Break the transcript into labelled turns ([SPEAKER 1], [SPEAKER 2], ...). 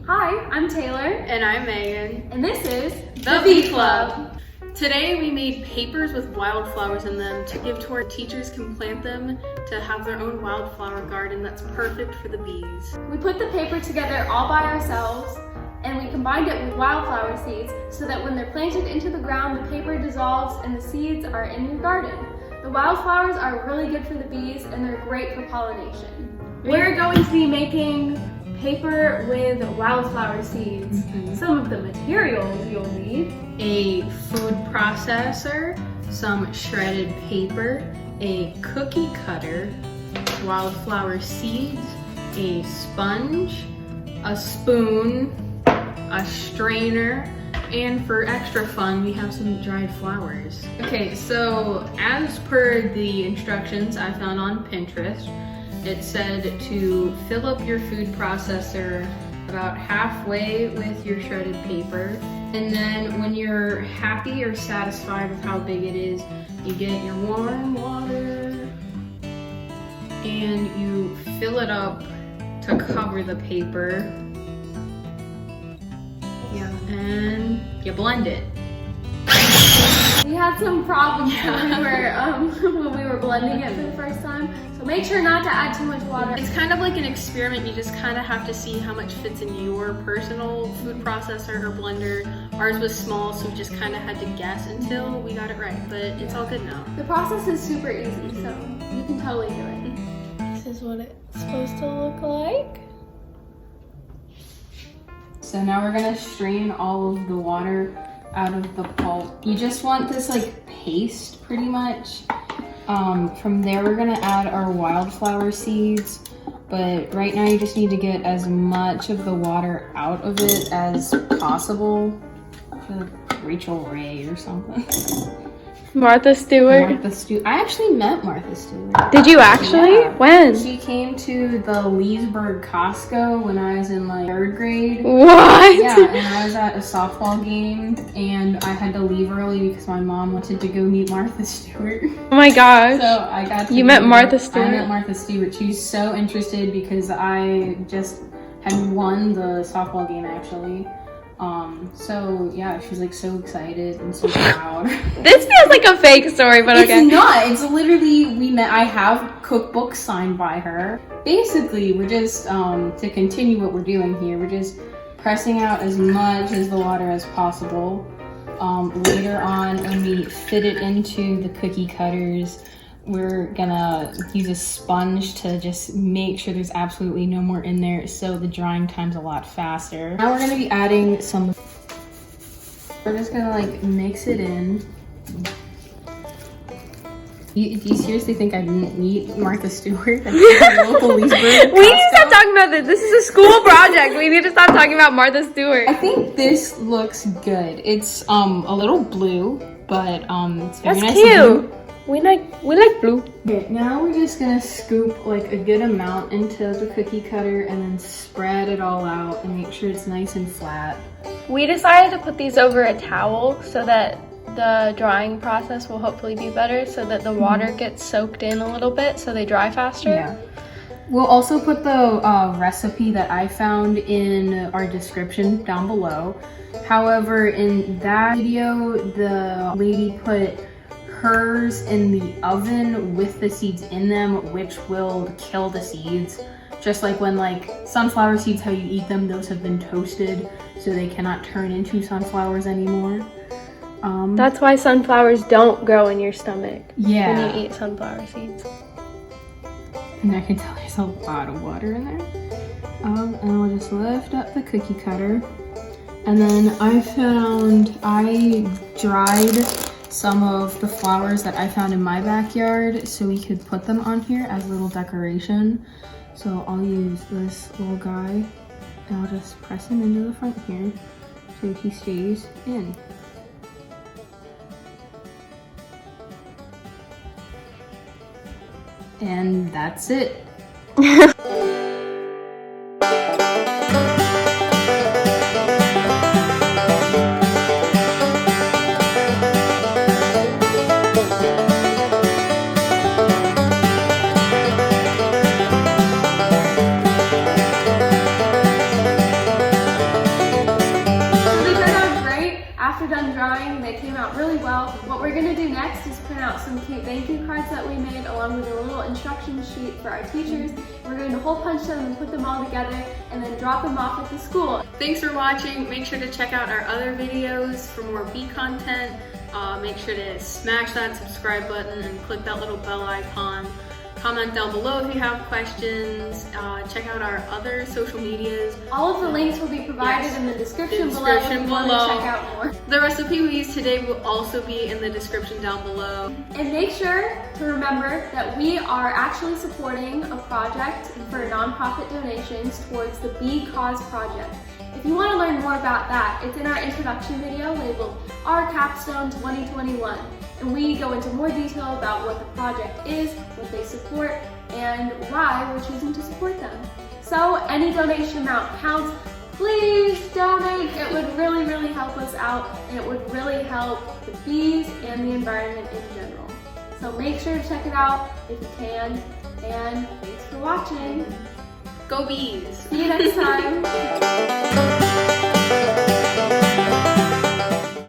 [SPEAKER 1] Hi, I'm Taylor.
[SPEAKER 2] And I'm Megan.
[SPEAKER 1] And this is
[SPEAKER 2] The Bee Club. Today we made papers with wildflowers in them to give to our teachers can plant them to have their own wildflower garden that's perfect for the bees.
[SPEAKER 1] We put the paper together all by ourselves and we combined it with wildflower seeds so that when they're planted into the ground, the paper dissolves and the seeds are in your garden. The wildflowers are really good for the bees and they're great for pollination. We're going to be making paper with wildflower seeds. Some of the materials you'll need:
[SPEAKER 2] a food processor, some shredded paper, a cookie cutter, wildflower seeds, a sponge, a spoon, a strainer, and for extra fun, we have some dried flowers. Okay, so as per the instructions I found on Pinterest, it said to fill up your food processor about halfway with your shredded paper. And then when you're happy or satisfied with how big it is, you get your warm water and you fill it up to cover the paper. Yeah, and you blend it.
[SPEAKER 1] We had some problems when we were blending it for the first time, so make sure not to add too much water.
[SPEAKER 2] It's kind of like an experiment. You just kind of have to see how much fits in your personal food processor or blender. Ours was small, so we just kind of had to guess until we got it right, but it's all good now.
[SPEAKER 1] The process is super easy, so you can totally do it. This is what it's supposed to look like.
[SPEAKER 2] So now we're gonna strain all of the water out of the pulp. You just want this like paste pretty much. From there we're gonna add our wildflower seeds, but right now you just need to get as much of the water out of it as possible. I feel like Rachel Ray or something.
[SPEAKER 1] Martha Stewart.
[SPEAKER 2] Martha Stewart. I actually met Martha Stewart.
[SPEAKER 1] Did you actually?
[SPEAKER 2] Yeah.
[SPEAKER 1] When?
[SPEAKER 2] She came to the Leesburg Costco when I was in like 3rd grade.
[SPEAKER 1] What?
[SPEAKER 2] Yeah, and I was at a softball game and I had to leave early because my mom wanted to go meet Martha Stewart.
[SPEAKER 1] Oh my gosh.
[SPEAKER 2] So I got to
[SPEAKER 1] You met Martha Stewart?
[SPEAKER 2] I met Martha Stewart. She's so interested because I just had won the softball game actually. So yeah, she's like so excited and so proud.
[SPEAKER 1] This feels like a fake story, but okay.
[SPEAKER 2] It's not. It's literally, we met. I have cookbooks signed by her. Basically, we're just, to continue what we're doing here, we're just pressing out as much as the water as possible. Later on, when we fit it into the cookie cutters, we're gonna use a sponge to just make sure there's absolutely no more in there so the drying time's a lot faster. Now we're gonna be adding some, we're just gonna like mix it in. Do you seriously think I didn't meet Martha Stewart at the local Leesburg
[SPEAKER 1] We need to stop talking about this. This is a school project. We need to stop talking about Martha Stewart.
[SPEAKER 2] I think this looks good. It's a little blue, but it's very nice.
[SPEAKER 1] That's cute. We like blue.
[SPEAKER 2] Okay, now we're just gonna scoop like a good amount into the cookie cutter and then spread it all out and make sure it's nice and flat.
[SPEAKER 1] We decided to put these over a towel so that the drying process will hopefully be better, so that the water gets soaked in a little bit so they dry faster.
[SPEAKER 2] Yeah. We'll also put the recipe that I found in our description down below. However, in that video, the lady put hers in the oven with the seeds in them, which will kill the seeds. Just like when like sunflower seeds, how you eat them, those have been toasted so they cannot turn into sunflowers anymore.
[SPEAKER 1] That's why sunflowers don't grow in your stomach.
[SPEAKER 2] Yeah.
[SPEAKER 1] When you eat sunflower seeds.
[SPEAKER 2] And I can tell there's a lot of water in there. And I'll just lift up the cookie cutter. And then I dried some of the flowers that I found in my backyard so we could put them on here as a little decoration. So I'll use this little guy and I'll just press him into the front here so he stays in. And that's it.
[SPEAKER 1] done drawing. They came out really well. What we're gonna do next is print out some cute thank you cards that we made along with a little instruction sheet for our teachers. We're going to hole punch them and put them all together and then drop them off at the school.
[SPEAKER 2] Thanks for watching. Make sure to check out our other videos for more bee content. Make sure to smash that subscribe button and click that little bell icon. Comment down below if you have questions. Check out our other social medias.
[SPEAKER 1] All of the links will be provided in the description below if you want to check out more.
[SPEAKER 2] The recipe we used today will also be in the description down below.
[SPEAKER 1] And make sure to remember that we are actually supporting a project for nonprofit donations towards the Bee Cause Project. If you want to learn more about that, it's in our introduction video labeled Our Capstone 2021. And we go into more detail about what the project is, what they support, and why we're choosing to support them. So any donation amount counts. Please donate. It would really, really help us out, and it would really help the bees and the environment in general. So make sure to check it out if you can, and thanks for watching.
[SPEAKER 2] Go bees!
[SPEAKER 1] See you next time.